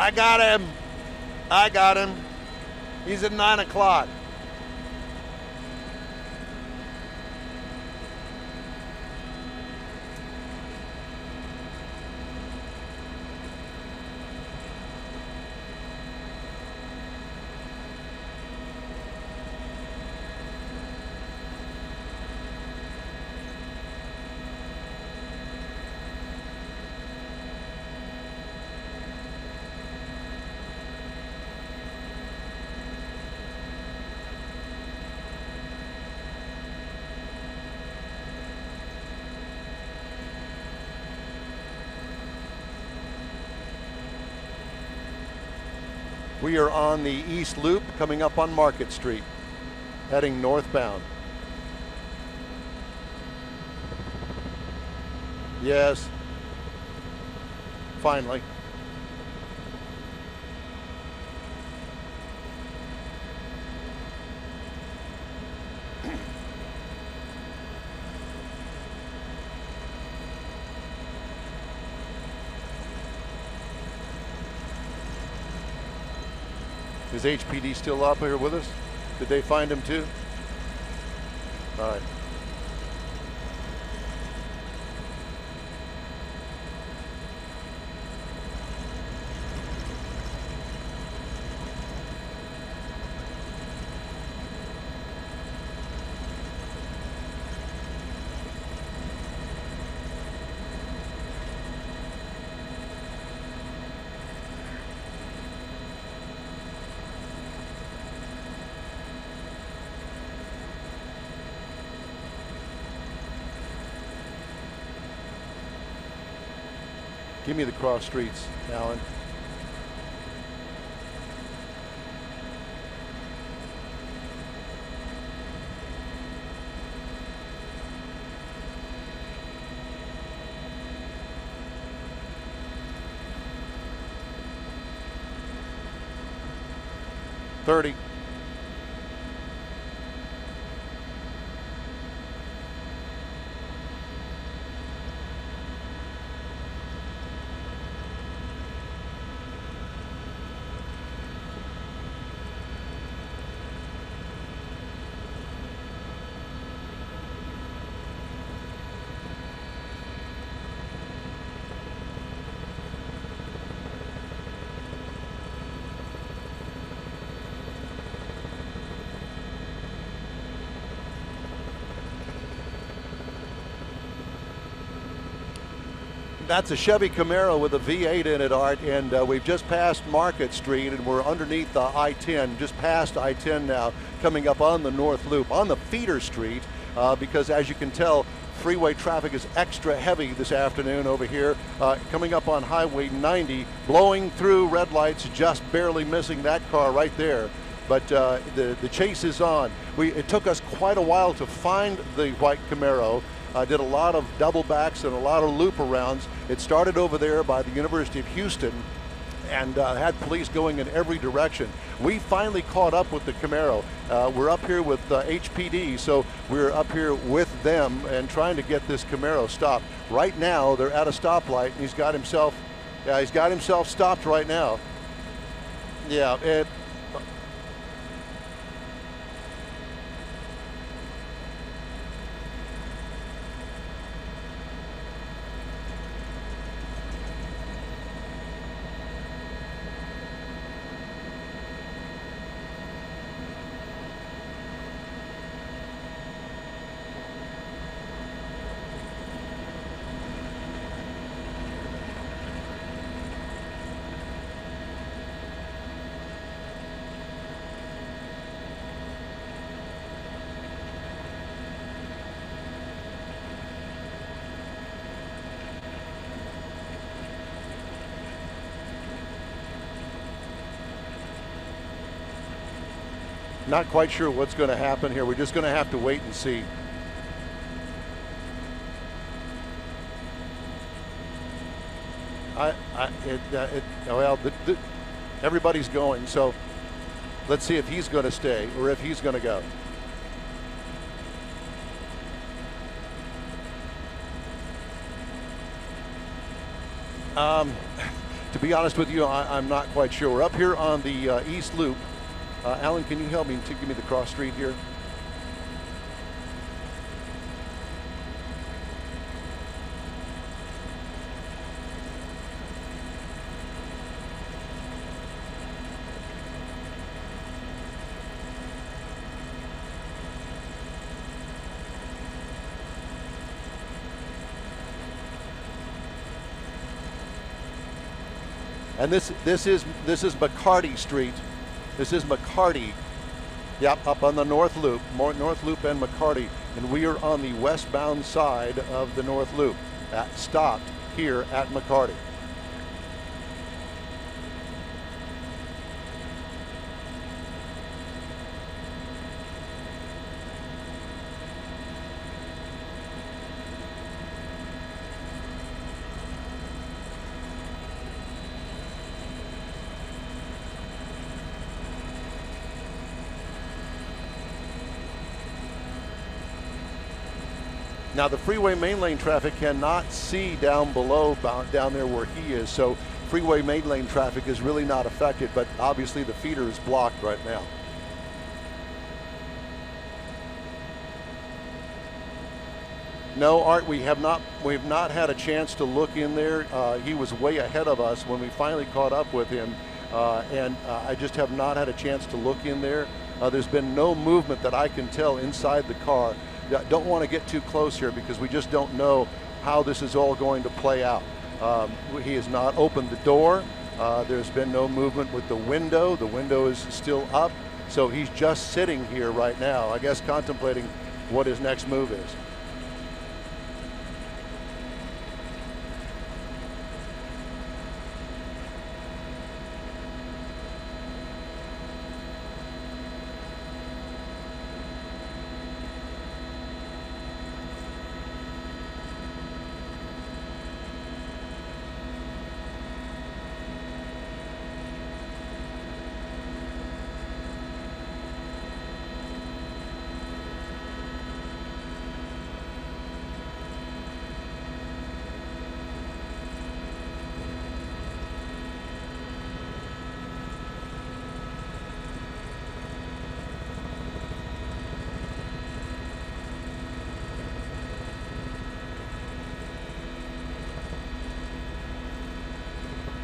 I got him. I got him. He's at 9 o'clock. We are on the East Loop coming up on Market Street, heading northbound. Yes, finally. Is HPD still up here with us? Did they find him too? All right. Give me the cross streets, Alan. $30. That's a Chevy Camaro with a V8 in it, Art, and we've just passed Market Street and we're underneath the I-10, just past I-10 now, coming up on the North Loop, on the feeder street, because as you can tell, freeway traffic is extra heavy this afternoon over here, coming up on Highway 90, blowing through red lights, just barely missing that car right there. But the chase is on. It took us quite a while to find the white Camaro. Did a lot of double backs and a lot of loop arounds. It started over there by the University of Houston and had police going in every direction. We finally caught up with the Camaro. We're up here with HPD, so we're up here with them and trying to get this Camaro stopped. Right now, they're at a stoplight and he's got himself stopped right now. Yeah, not quite sure what's going to happen here. We're just going to have to wait and see. Everybody's going, so let's see if he's going to stay or if he's going to go. To be honest with you, I'm not quite sure. We're up here on the East Loop. Alan, can you help me to give me the cross street here? And this is McCarty Street. This is McCarty. Yep, up on the North Loop, North Loop and McCarty, and we are on the westbound side of the North Loop. Stopped here at McCarty. Now the freeway main lane traffic cannot see down below, down there where he is, so freeway main lane traffic is really not affected, but obviously the feeder is blocked right now. No, Art, we have not had a chance to look in there. He was way ahead of us when we finally caught up with him, and I just have not had a chance to look in there. There's been no movement that I can tell inside the car. Don't want to get too close here because we just don't know how this is all going to play out. He has not opened the door. There's been no movement with the window. The window is still up. So he's just sitting here right now, I guess contemplating what his next move is.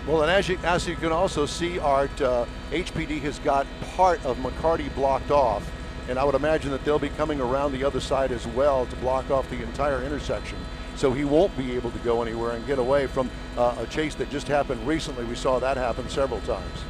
Well, and as you can also see, Art, HPD has got part of McCarty blocked off, and I would imagine that they'll be coming around the other side as well to block off the entire intersection. So he won't be able to go anywhere and get away from a chase that just happened recently. We saw that happen several times.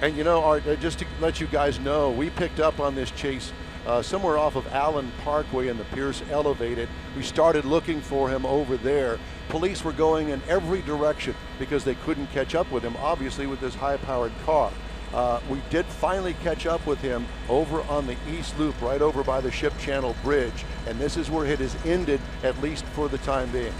And you know, Art, just to let you guys know, we picked up on this chase somewhere off of Allen Parkway and the Pierce Elevated. We started looking for him over there. Police were going in every direction because they couldn't catch up with him, obviously, with this high-powered car. We did finally catch up with him over on the East Loop, right over by the Ship Channel Bridge, and this is where it has ended, at least for the time being.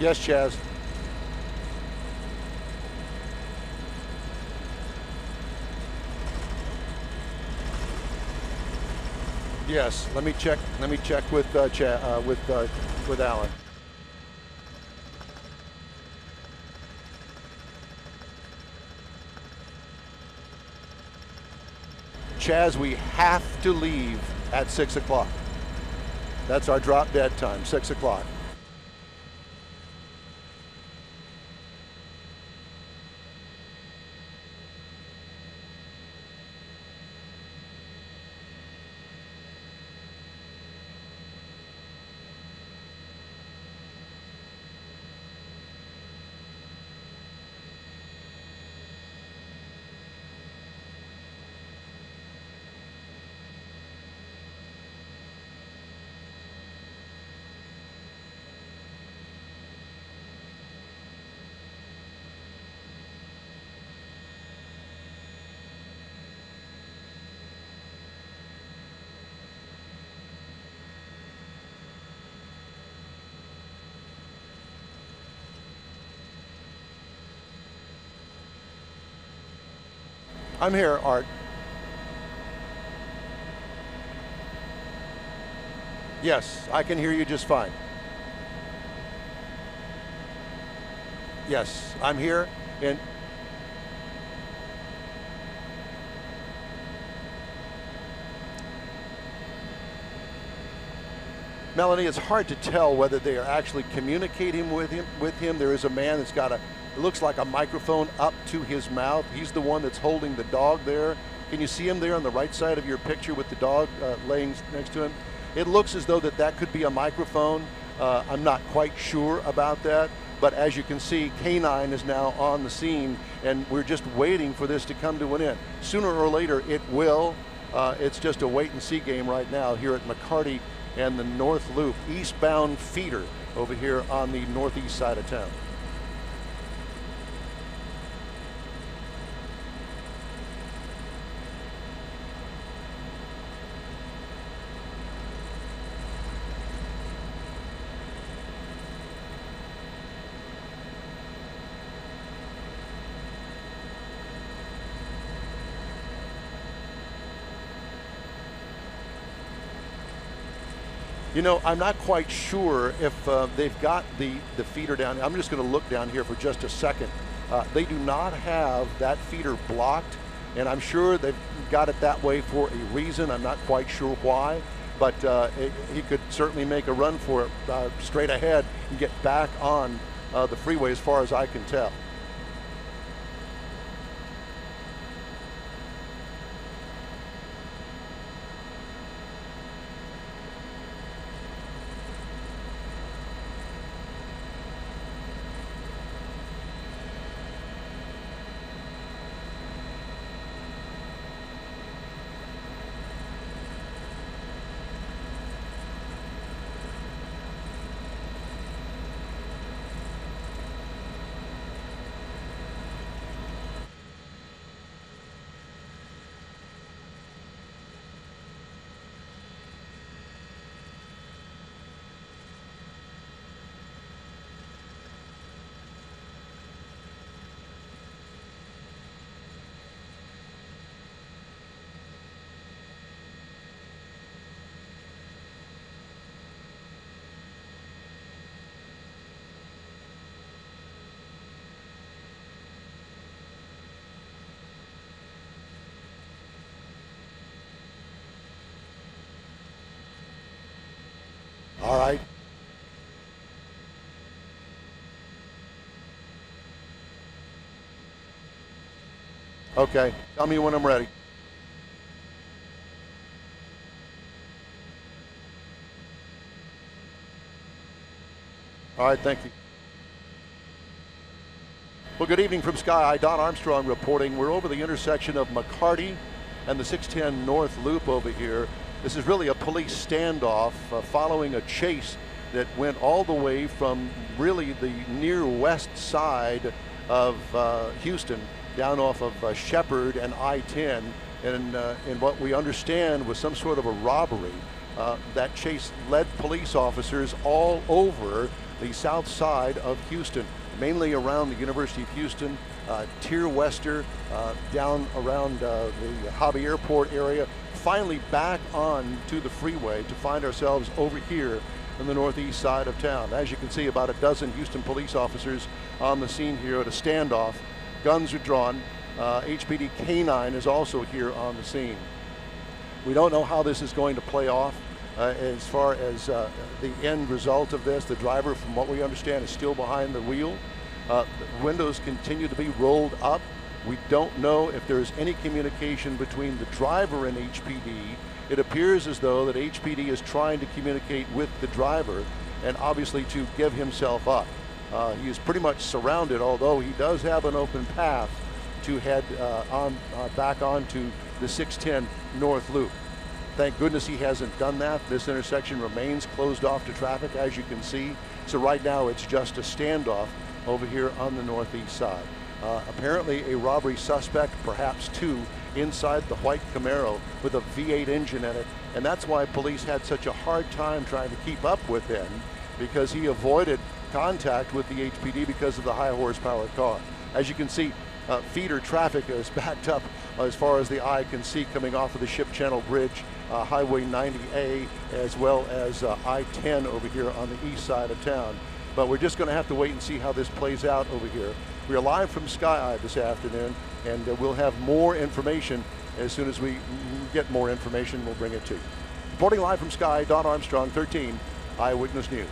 Yes, Chaz. Yes. Let me check. Let me check with with Alan. Chaz, we have to leave at 6 o'clock. That's our drop dead time, 6 o'clock. I'm here, Art. Yes, I can hear you just fine. Yes, I'm here, and Melanie, it's hard to tell whether they are actually communicating with him. There is a man that's got it looks like a microphone up to his mouth. He's the one that's holding the dog there. Can you see him there on the right side of your picture with the dog laying next to him? It looks as though that could be a microphone. I'm not quite sure about that, but as you can see, K9 is now on the scene, and we're just waiting for this to come to an end. Sooner or later, it will. It's just a wait-and-see game right now here at McCarty and the North Loop, eastbound feeder over here on the northeast side of town. You know, I'm not quite sure if they've got the feeder down. I'm just going to look down here for just a second. They do not have that feeder blocked, and I'm sure they've got it that way for a reason. I'm not quite sure why, but he could certainly make a run for it straight ahead and get back on the freeway as far as I can tell. All right. Okay, tell me when I'm ready. All right, thank you. Well, good evening from Sky High. Don Armstrong reporting. We're over the intersection of McCarty and the 610 North Loop over here. This is really a police standoff following a chase that went all the way from really the near west side of Houston down off of Shepherd and I-10, and what we understand was some sort of a robbery. That chase led police officers all over the south side of Houston, mainly around the University of Houston, Tier Wester, down around the Hobby Airport area, finally back on to the freeway to find ourselves over here in the northeast side of town. As you can see, about a dozen Houston police officers on the scene here at a standoff. Guns are drawn. HPD K-9 is also here on the scene. We don't know how this is going to play off. As far as the end result of this, the driver, from what we understand, is still behind the wheel. The windows continue to be rolled up. We don't know if there's any communication between the driver and HPD. It appears as though that HPD is trying to communicate with the driver and obviously to give himself up. He is pretty much surrounded, although he does have an open path to head back onto the 610 North Loop. Thank goodness he hasn't done that. This intersection remains closed off to traffic, as you can see. So right now it's just a standoff over here on the northeast side. Apparently a robbery suspect, perhaps two, inside the white Camaro with a V8 engine in it. And that's why police had such a hard time trying to keep up with him, because he avoided contact with the HPD because of the high horsepower car. As you can see, feeder traffic is backed up as far as the eye can see, coming off of the Ship Channel Bridge, Highway 90A, as well as I-10 over here on the east side of town. But we're just going to have to wait and see how this plays out over here. We are live from Sky Eye this afternoon, and we'll have more information. As soon as we get more information, we'll bring it to you. Reporting live from Sky, Don Armstrong, 13 Eyewitness News.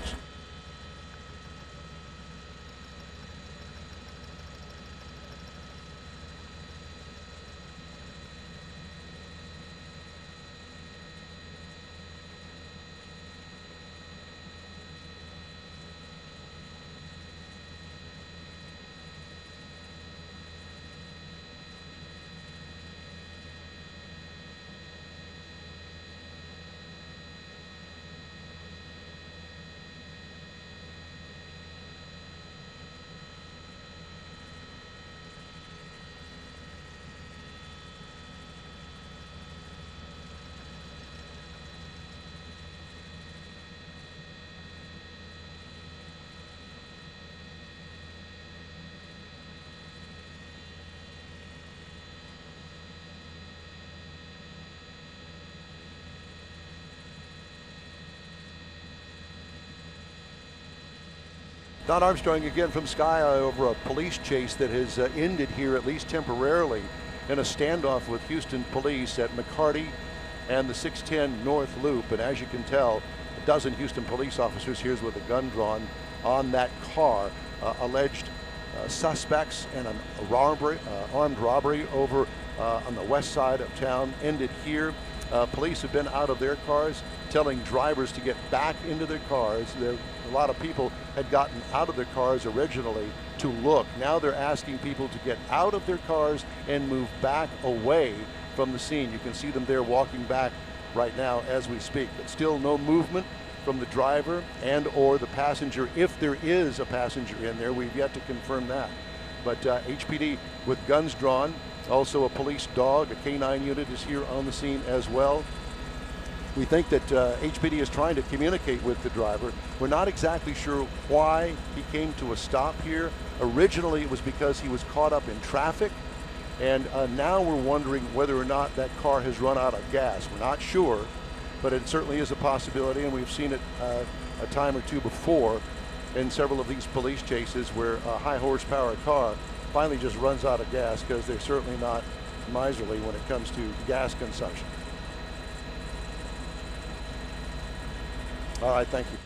Don Armstrong again from Sky Eye over a police chase that has ended here, at least temporarily, in a standoff with Houston police at McCarty and the 610 North Loop. And as you can tell, a dozen Houston police officers here with a gun drawn on that car. Alleged suspects and an armed robbery over on the west side of town ended here. Police have been out of their cars, telling drivers to get back into their cars. A lot of people had gotten out of their cars originally to look. Now they're asking people to get out of their cars and move back away from the scene. You can see them there walking back right now as we speak, but still no movement from the driver and or the passenger. If there is a passenger in there, we've yet to confirm that. But HPD with guns drawn, also a police dog, a K-9 unit is here on the scene as well. We think that HPD is trying to communicate with the driver. We're not exactly sure why he came to a stop here. Originally, it was because he was caught up in traffic, and now we're wondering whether or not that car has run out of gas. We're not sure, but it certainly is a possibility, and we've seen it a time or two before in several of these police chases where a high horsepower car finally just runs out of gas, because they're certainly not miserly when it comes to gas consumption. All right, thank you.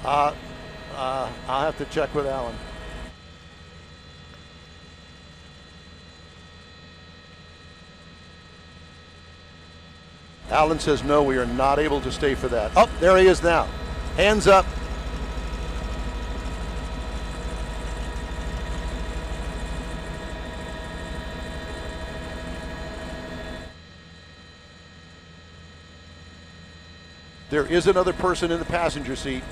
I'll have to check with Alan. Alan says no, we are not able to stay for that. Oh, there he is now. Hands up. There is another person in the passenger seat.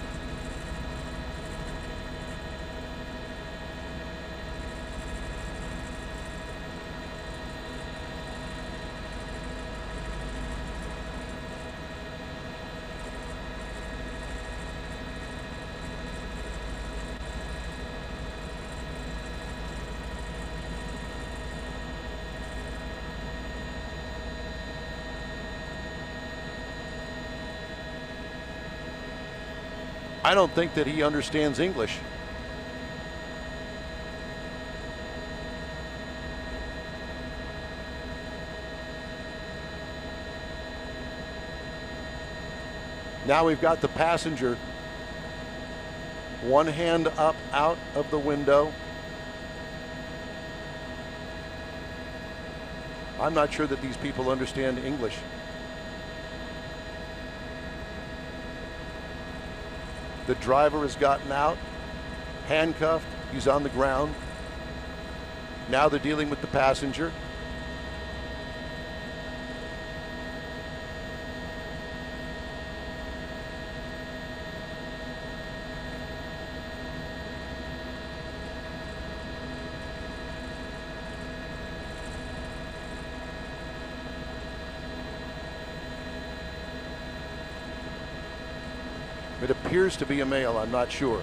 I don't think that he understands English. Now we've got the passenger, one hand up out of the window. I'm not sure that these people understand English. The driver has gotten out, handcuffed, he's on the ground. Now they're dealing with the passenger. It appears to be a male, I'm not sure.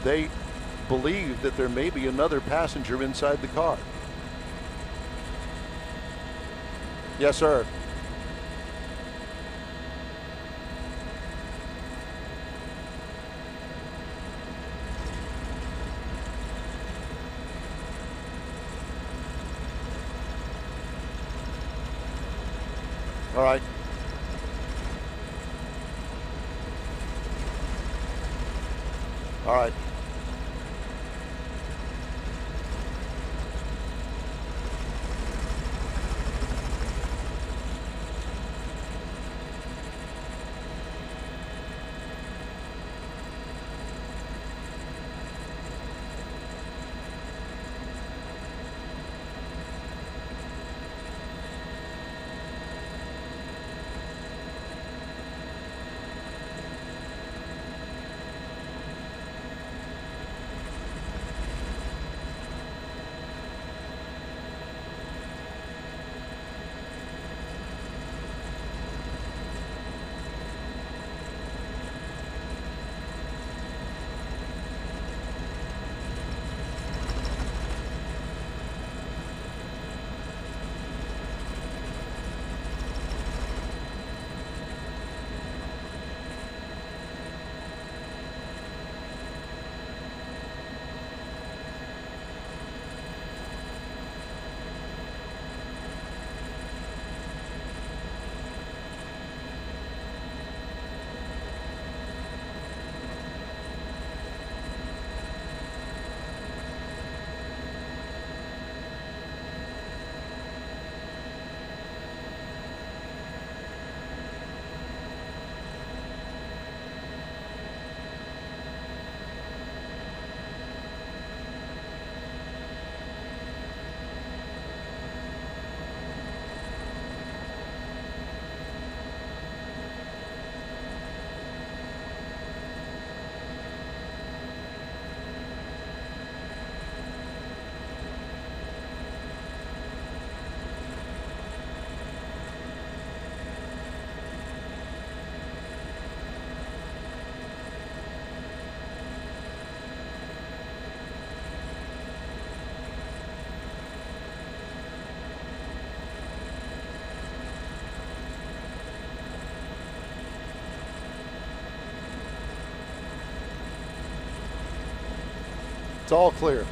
They believe that there may be another passenger inside the car. Yes, sir. All right. All right. It's all clear.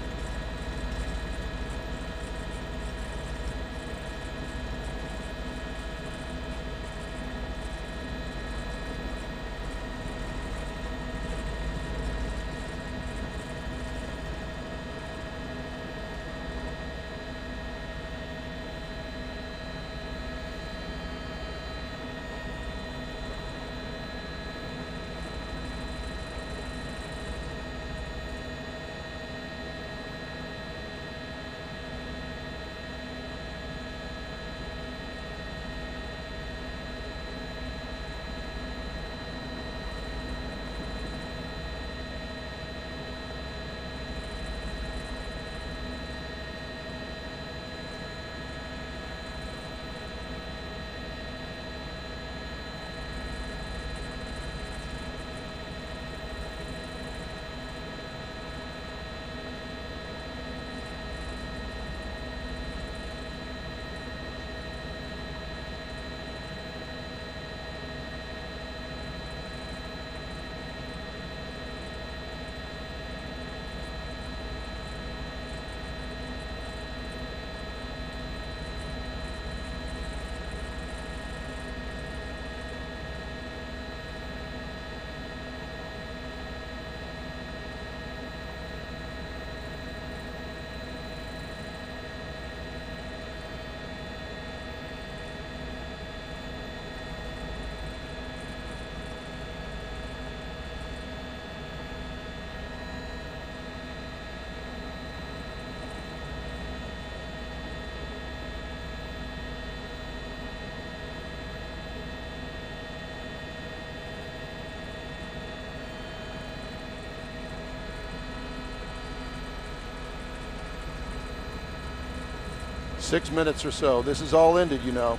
6 minutes or so. This is all ended, you know.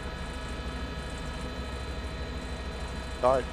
All right.